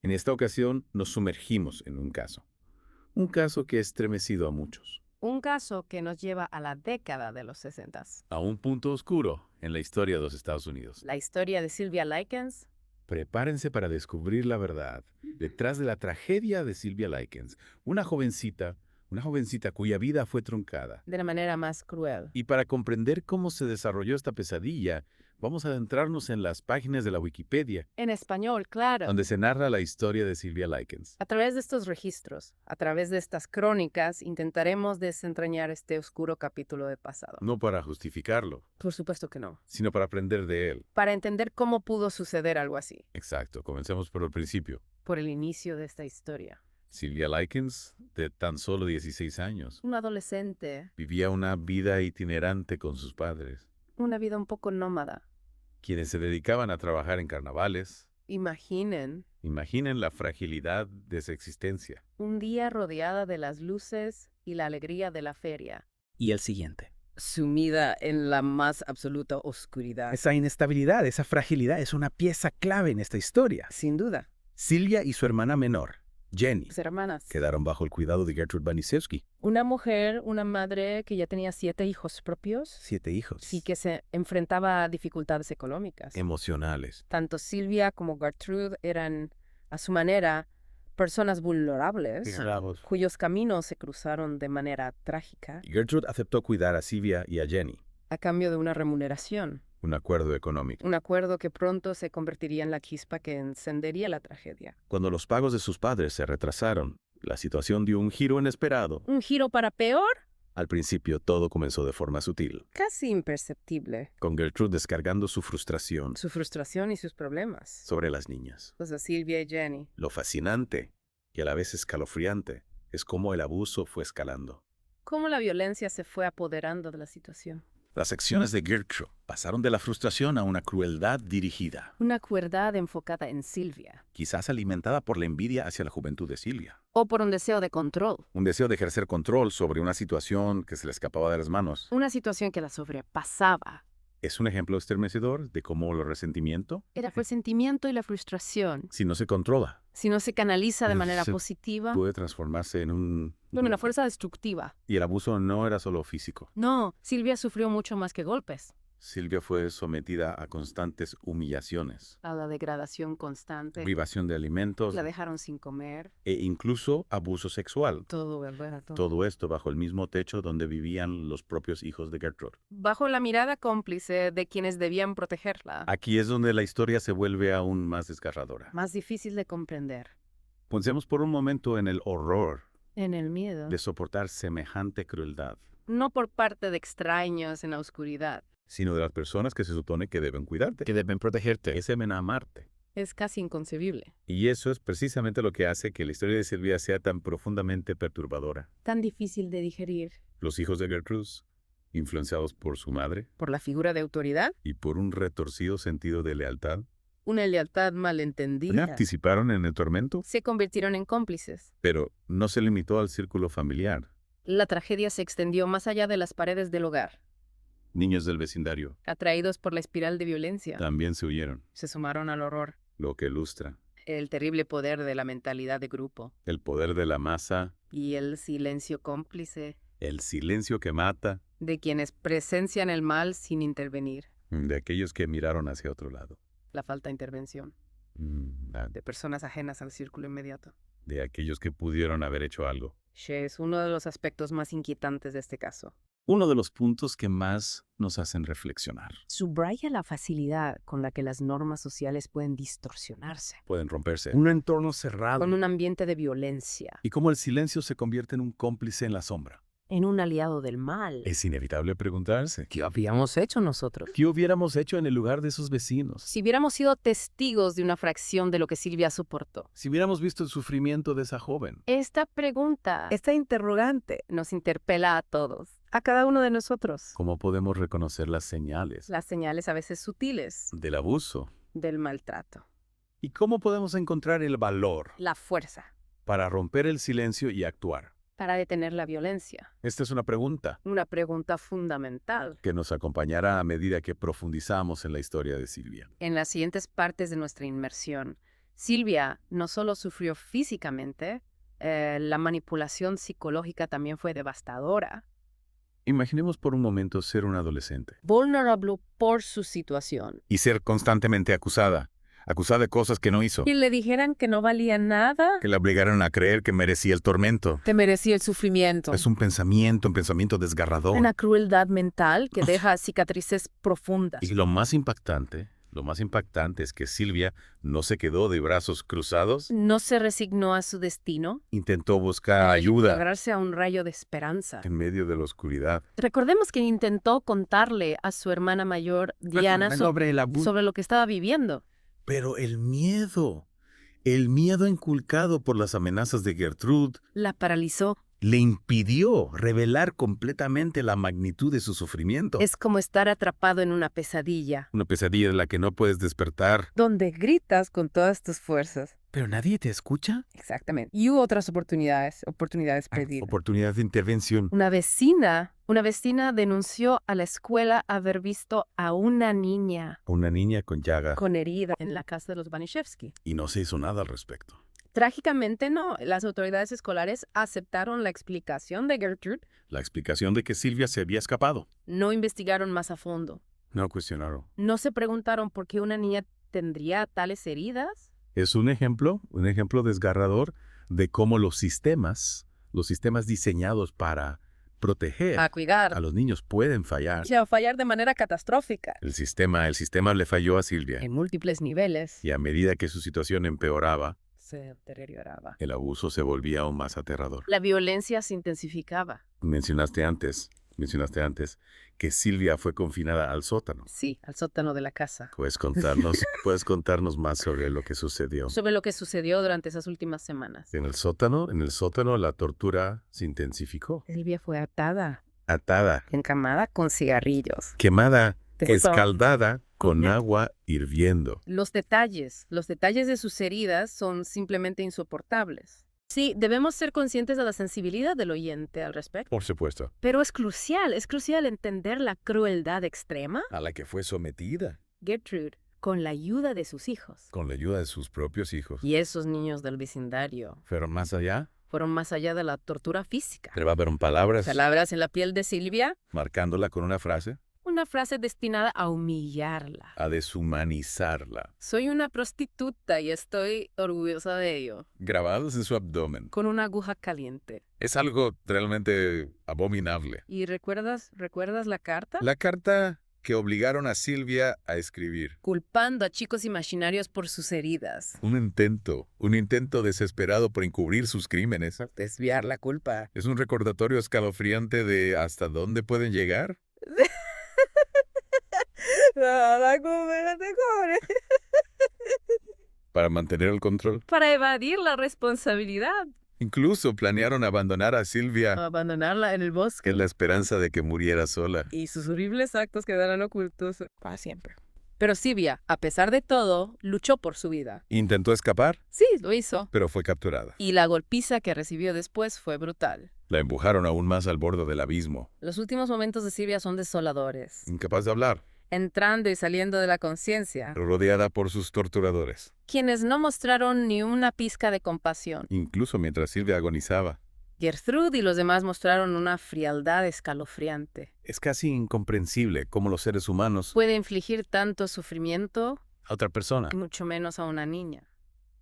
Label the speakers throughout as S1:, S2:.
S1: En esta ocasión nos sumergimos en un caso que ha estremecido a muchos,
S2: Un caso que nos lleva a la década de los 60.
S1: a un punto oscuro en la historia de los Estados Unidos.
S2: La historia de Sylvia Likens.
S1: Prepárense para descubrir la verdad detrás de la tragedia de Sylvia Likens, una jovencita cuya vida fue truncada.
S2: De la manera más cruel.
S1: Y para comprender cómo se desarrolló esta pesadilla, vamos a adentrarnos en las páginas de la Wikipedia,
S2: En español, claro.
S1: donde se narra la historia de Sylvia Likens.
S2: A través de estos registros, a través de estas crónicas, intentaremos desentrañar este oscuro capítulo de pasado.
S1: No para justificarlo,
S2: Por supuesto que no.
S1: sino para aprender de él.
S2: Para entender cómo pudo suceder algo así,
S1: Exacto, comencemos por el principio.
S2: por el inicio de esta historia.
S1: Sylvia Likens, de tan solo 16 años,
S2: Un adolescente,
S1: vivía una vida itinerante con sus padres,
S2: una vida un poco nómada.
S1: quienes se dedicaban a trabajar en carnavales.
S2: Imaginen
S1: Imaginen la fragilidad de esa existencia.
S2: un día rodeada de las luces y la alegría de la feria,
S3: Y el siguiente.
S2: sumida en la más absoluta oscuridad.
S3: Esa inestabilidad, esa fragilidad es una pieza clave en esta historia.
S2: Sin duda,
S3: Sylvia y su hermana menor, Jenny,
S2: sus hermanas.
S3: quedaron bajo el cuidado de Gertrude Banisewski.
S2: Una mujer, una madre que ya tenía 7 hijos propios
S3: 7 hijos.
S2: y que se enfrentaba a dificultades económicas.
S1: Emocionales.
S2: Tanto Sylvia como Gertrude eran, a su manera, personas vulnerables cuyos caminos se cruzaron de manera trágica
S3: Y Gertrude aceptó cuidar a Sylvia y a Jenny.
S2: a cambio de una remuneración.
S1: Un acuerdo económico.
S2: Un acuerdo que pronto se convertiría en la chispa que encendería la tragedia.
S1: Cuando los pagos de sus padres se retrasaron, la situación dio un giro inesperado.
S2: ¿Un giro para peor?
S1: Al principio todo comenzó de forma sutil,
S2: Casi imperceptible.
S1: con Gertrude descargando su frustración
S2: Su frustración y sus problemas.
S1: sobre las niñas.
S2: Pues a Sylvia y Jenny.
S1: Lo fascinante y a la vez escalofriante es cómo el abuso fue escalando.
S2: Cómo la violencia se fue apoderando de la situación.
S1: Las acciones de Gertrude pasaron de la frustración a una crueldad dirigida,
S2: Una crueldad enfocada en Sylvia.
S1: quizás alimentada por la envidia hacia la juventud de Sylvia.
S2: O por un deseo de control.
S1: Un deseo de ejercer control sobre una situación que se le escapaba de las manos.
S2: Una situación que la sobrepasaba.
S1: Es un ejemplo estremecedor de cómo el resentimiento,
S2: Era el resentimiento y la frustración.
S1: si no se controla,
S2: Si no se canaliza de manera
S1: Se
S2: positiva,
S1: puede transformarse en
S2: una fuerza destructiva.
S1: Y el abuso no era solo físico.
S2: No, Sylvia sufrió mucho más que golpes.
S1: Sylvia fue sometida a constantes humillaciones,
S2: A la degradación constante.
S1: privación de alimentos
S2: La dejaron sin comer.
S1: e incluso abuso sexual.
S2: Todo, ¿verdad?
S1: Todo esto bajo el mismo techo donde vivían los propios hijos de Gertrude.
S2: Bajo la mirada cómplice de quienes debían protegerla.
S1: Aquí es donde la historia se vuelve aún más desgarradora.
S2: Más difícil de comprender.
S1: Pensemos por un momento en el horror
S2: En el miedo.
S1: de soportar semejante crueldad,
S2: No por parte de extraños en la oscuridad.
S1: sino de las personas que se supone que deben cuidarte, que deben protegerte, que deben amarte.
S2: Es casi inconcebible.
S1: Y eso es precisamente lo que hace que la historia de Sylvia sea tan profundamente perturbadora.
S2: Tan difícil de digerir.
S1: Los hijos de Gertrude, influenciados por su madre
S2: Por la figura de autoridad.
S1: y por un retorcido sentido de lealtad,
S2: Una lealtad malentendida.
S1: participaron en el tormento,
S2: Se convirtieron en cómplices.
S1: pero no se limitó al círculo familiar.
S2: La tragedia se extendió más allá de las paredes del hogar.
S1: Niños del vecindario
S2: Atraídos por la espiral de violencia,
S1: también se huyeron,
S2: se sumaron al horror.
S1: lo que ilustra
S2: El terrible poder de la mentalidad de grupo.
S1: el poder de la masa,
S2: Y el silencio cómplice
S1: el silencio que mata,
S2: de quienes presencian el mal sin intervenir.
S1: de aquellos que miraron hacia otro lado,
S2: La falta de intervención de personas ajenas al círculo inmediato.
S1: de aquellos que pudieron haber hecho algo.
S2: Es uno de los aspectos más inquietantes de este caso.
S1: Uno de los puntos que más nos hacen reflexionar.
S2: Subraya la facilidad con la que las normas sociales pueden distorsionarse.
S1: Pueden romperse.
S3: Un entorno cerrado.
S2: Con un ambiente de violencia.
S1: Y cómo el silencio se convierte en un cómplice en la sombra.
S2: En un aliado del mal.
S1: Es inevitable preguntarse,
S2: ¿Qué habíamos hecho nosotros?
S1: ¿qué hubiéramos hecho en el lugar de esos vecinos?
S2: Si hubiéramos sido testigos de una fracción de lo que Sylvia soportó.
S1: Si hubiéramos visto el sufrimiento de esa joven.
S2: Esta pregunta, esta interrogante, nos interpela a todos, a cada uno de nosotros.
S1: ¿Cómo podemos reconocer las señales
S2: Las señales a veces sutiles
S1: del abuso?
S2: del maltrato.
S1: ¿Y cómo podemos encontrar el valor
S2: La fuerza
S1: para romper el silencio y actuar?
S2: para detener la violencia.
S1: Esta es una pregunta
S2: Una pregunta fundamental.
S1: que nos acompañará a medida que profundizamos en la historia de Sylvia.
S2: En las siguientes partes de nuestra inmersión, Silvia no solo sufrió físicamente, la manipulación psicológica también fue devastadora.
S1: Imaginemos por un momento ser un adolescente
S2: Vulnerable por su situación.
S1: y ser constantemente acusada de cosas que no hizo,
S2: Y le dijeran que no valía nada,
S1: que la obligaron a creer que merecía el tormento.
S2: te merecía el sufrimiento.
S1: Es un pensamiento desgarrador.
S2: Una crueldad mental que deja cicatrices profundas.
S1: Y lo más impactante es que Silvia no se quedó de brazos cruzados.
S2: No se resignó a su destino.
S1: Intentó buscar ayuda
S2: Agarrarse a un rayo de esperanza.
S1: en medio de la oscuridad.
S2: Recordemos que intentó contarle a su hermana mayor, Diana,
S3: Sobre el abuso.
S2: sobre lo que estaba viviendo.
S1: Pero el miedo inculcado por las amenazas de Gertrude
S2: La paralizó.
S1: le impidió revelar completamente la magnitud de su sufrimiento.
S2: Es como estar atrapado en una pesadilla,
S1: Una pesadilla de la que no puedes despertar.
S2: donde gritas con todas tus fuerzas.
S3: ¿Pero nadie te escucha?
S2: Exactamente. Y hubo otras oportunidades perdidas.
S1: Oportunidad de intervención.
S2: Una vecina denunció a la escuela haber visto a una niña
S1: Una niña con llaga.
S2: con herida en la casa de los Banishevsky.
S1: Y no se hizo nada al respecto.
S2: Trágicamente no, las autoridades escolares aceptaron la explicación de Gertrude,
S1: La explicación de que Silvia se había escapado.
S2: no investigaron más a fondo.
S1: No cuestionaron.
S2: No se preguntaron por qué una niña tendría tales heridas.
S1: Es un ejemplo desgarrador de cómo los sistemas diseñados para proteger
S2: A cuidar.
S1: a los niños pueden fallar.
S2: O fallar de manera catastrófica.
S1: El sistema le falló a Silvia.
S2: En múltiples niveles
S1: Y a medida que su situación empeoraba,
S2: se deterioraba.
S1: el abuso se volvía aún más aterrador.
S2: La violencia se intensificaba.
S1: Mencionaste antes que Silvia fue confinada al sótano.
S2: Sí, al sótano de la casa.
S1: ¿Puedes contarnos más sobre lo que sucedió?
S2: Sobre lo que sucedió durante esas últimas semanas.
S1: En el sótano la tortura se intensificó.
S2: Silvia fue atada,
S1: Atada,
S2: encamada con cigarrillos.
S1: quemada,
S2: Eso.
S1: escaldada con agua hirviendo.
S2: Los detalles de sus heridas son simplemente insoportables. Sí, debemos ser conscientes de la sensibilidad del oyente al respecto.
S1: Por supuesto.
S2: Pero es crucial entender la crueldad extrema.
S1: A la que fue sometida.
S2: Gertrude, con la ayuda de sus hijos.
S1: Con la ayuda de sus propios hijos.
S2: Y esos niños del vecindario
S1: Fueron más allá.
S2: fueron más allá de la tortura física.
S1: Trevaron palabras.
S2: Palabras en la piel de Silvia,
S1: Marcándola con una frase.
S2: una frase destinada a humillarla.
S1: A deshumanizarla.
S2: Soy una prostituta y estoy orgullosa de ello.
S1: Grabados en su abdomen.
S2: Con una aguja caliente.
S1: Es algo realmente abominable.
S2: ¿Y recuerdas la carta?
S1: La carta que obligaron a Silvia a escribir.
S2: Culpando a chicos imaginarios por sus heridas.
S1: Un intento desesperado por encubrir sus crímenes.
S2: Desviar la culpa.
S1: Es un recordatorio escalofriante de hasta dónde pueden llegar. Para mantener el control.
S2: Para evadir la responsabilidad.
S1: Incluso planearon abandonar a Silvia
S2: Abandonarla en el bosque.
S1: en la esperanza de que muriera sola.
S2: Y sus horribles actos quedarán ocultos para siempre. Pero Silvia, a pesar de todo, luchó por su vida.
S1: Intentó escapar,
S2: Sí, lo hizo.
S1: pero fue capturada.
S2: Y la golpiza que recibió después fue brutal.
S1: La empujaron aún más al borde del abismo.
S2: Los últimos momentos de Silvia son desoladores.
S1: Incapaz de hablar,
S2: Entrando y saliendo de la conciencia.
S1: rodeada por sus torturadores.
S2: Quienes no mostraron ni una pizca de compasión.
S1: Incluso mientras Silvia agonizaba.
S2: Gertrude y los demás mostraron una frialdad escalofriante.
S1: Es casi incomprensible cómo los seres humanos
S2: Puede infligir tanto sufrimiento,
S1: a otra persona.
S2: y mucho menos a una niña.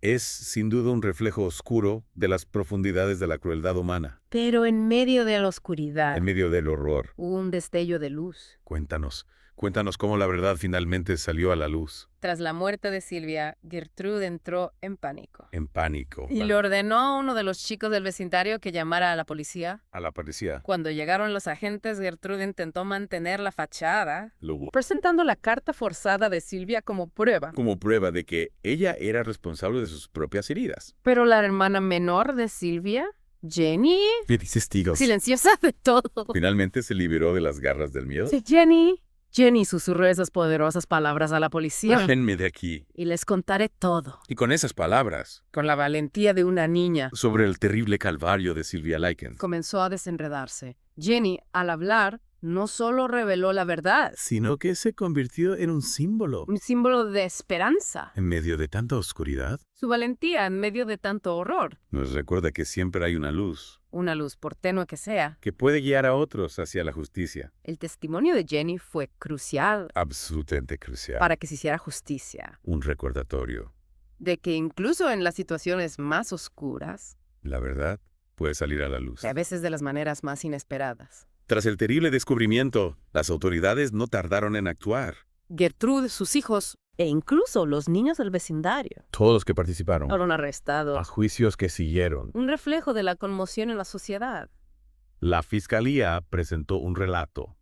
S1: Es sin duda un reflejo oscuro de las profundidades de la crueldad humana,
S2: Pero en medio de la oscuridad
S1: en medio del horror.
S2: hubo un destello de luz.
S1: Cuéntanos cómo la verdad finalmente salió a la luz.
S2: Tras la muerte de Silvia, Gertrude entró en pánico.
S1: En pánico.
S2: Y le ordenó a uno de los chicos del vecindario que llamara a la policía.
S1: A la policía.
S2: Cuando llegaron los agentes, Gertrude intentó mantener la fachada,
S1: Luego,
S2: presentando la carta forzada de Silvia como prueba.
S1: como prueba de que ella era responsable de sus propias heridas.
S2: Pero la hermana menor de Silvia, Jenny,
S1: Testigos.
S2: silenciosa de todo.
S1: Finalmente se liberó de las garras del miedo.
S2: Sí, Jenny susurró esas poderosas palabras a la policía.
S1: Bájenme de aquí.
S2: Y les contaré todo,
S1: Y con esas palabras,
S2: con la valentía de una niña.
S1: sobre el terrible calvario de Sylvia Likens.
S2: Comenzó a desenredarse. Jenny, al hablar, No solo reveló la verdad,
S1: sino que se convirtió en un símbolo.
S2: un símbolo de esperanza.
S1: En medio de tanta oscuridad,
S2: Su valentía en medio de tanto horror.
S1: nos recuerda que siempre hay una luz
S2: Una luz, por tenue que sea.
S1: que puede guiar a otros hacia la justicia.
S2: El testimonio de Jenny fue crucial
S1: Absolutamente crucial.
S2: para que se hiciera justicia.
S1: Un recordatorio.
S2: De que incluso en las situaciones más oscuras,
S1: La verdad puede salir a la luz.
S2: a veces de las maneras más inesperadas.
S1: Tras el terrible descubrimiento, las autoridades no tardaron en actuar.
S2: Gertrude, sus hijos e incluso los niños del vecindario
S1: Todos los que participaron.
S2: fueron arrestados.
S1: Los juicios que siguieron.
S2: Un reflejo de la conmoción en la sociedad.
S1: La fiscalía presentó un relato,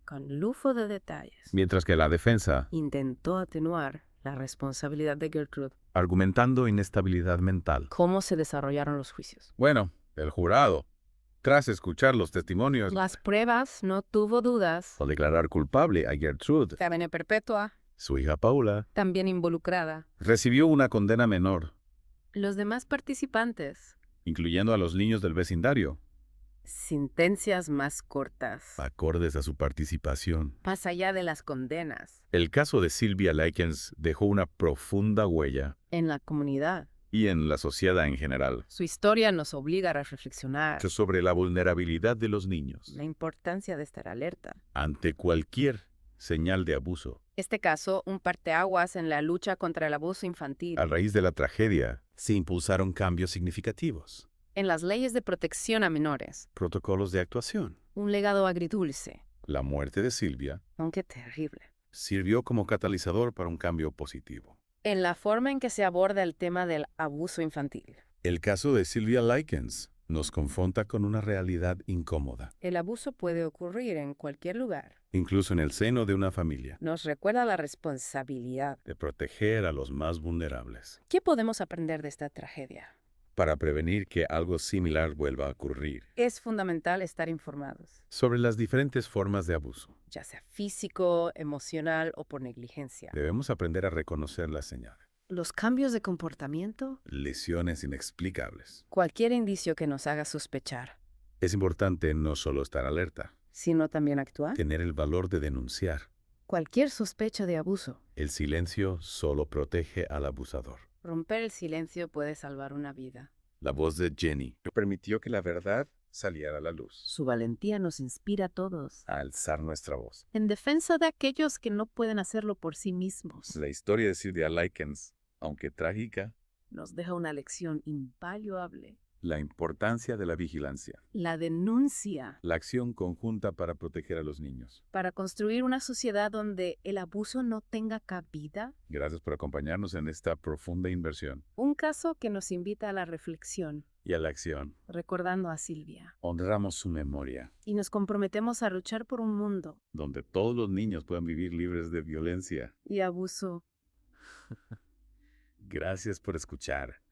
S2: Con lujo de detalles,
S1: mientras que la defensa,
S2: intentó atenuar la responsabilidad de Gertrude.
S1: argumentando inestabilidad mental.
S2: ¿Cómo se desarrollaron los juicios?
S1: Bueno, el jurado, tras escuchar los testimonios,
S2: Las pruebas, no tuvo dudas.
S1: al declarar culpable a Gertrude,
S2: Cadena perpetua,
S1: su hija Paula,
S2: también involucrada.
S1: recibió una condena menor,
S2: Los demás participantes,
S1: incluyendo a los niños del vecindario,
S2: sentencias más cortas,
S1: acordes a su participación.
S2: más allá de las condenas,
S1: El caso de Sylvia Likens dejó una profunda huella
S2: en la comunidad.
S1: y en la sociedad en general
S2: Su historia nos obliga a reflexionar
S1: sobre la vulnerabilidad de los niños
S2: la importancia de estar alerta.
S1: ante cualquier señal de abuso.
S2: Este caso, un parteaguas en la lucha contra el abuso infantil.
S1: A raíz de la tragedia, se impulsaron cambios significativos,
S2: En las leyes de protección a menores,
S1: protocolos de actuación.
S2: un legado agridulce,
S1: La muerte de Sylvia
S2: aunque terrible.
S1: sirvió como catalizador para un cambio positivo.
S2: En la forma en que se aborda el tema del abuso infantil.
S1: El caso de Sylvia Likens nos confronta con una realidad incómoda,
S2: El abuso puede ocurrir en cualquier lugar.
S1: incluso en el seno de una familia,
S2: Nos recuerda la responsabilidad.
S1: de proteger a los más vulnerables,
S2: ¿Qué podemos aprender de esta tragedia?
S1: para prevenir que algo similar vuelva a ocurrir.
S2: Es fundamental estar informados,
S1: Sobre las diferentes formas de abuso,
S2: ya sea físico, emocional o por negligencia.
S1: debemos aprender a reconocer las señales.
S2: Los cambios de comportamiento,
S1: Lesiones inexplicables.
S2: cualquier indicio que nos haga sospechar,
S1: Es importante no solo estar alerta,
S2: sino también actuar.
S1: tener el valor de denunciar.
S2: Cualquier sospecha de abuso.
S1: El silencio solo protege al abusador.
S2: Romper el silencio puede salvar una vida.
S1: La voz de Jenny permitió que la verdad saliera a la luz.
S2: Su valentía nos inspira a todos,
S1: A alzar nuestra voz.
S2: en defensa de aquellos que no pueden hacerlo por sí mismos.
S1: La historia de Sylvia Likens, aunque trágica,
S2: Nos deja una lección invaluable.
S1: la importancia de la vigilancia,
S2: La denuncia
S1: la acción conjunta para proteger a los niños.
S2: para construir una sociedad donde el abuso no tenga cabida.
S1: Gracias por acompañarnos en esta profunda inversión
S2: Un caso que nos invita a la reflexión,
S1: y a la acción.
S2: recordando a Silvia.
S1: Honramos su memoria,
S2: Y nos comprometemos a luchar por un mundo
S1: donde todos los niños puedan vivir libres de violencia.
S2: y abuso.
S1: Gracias por escuchar.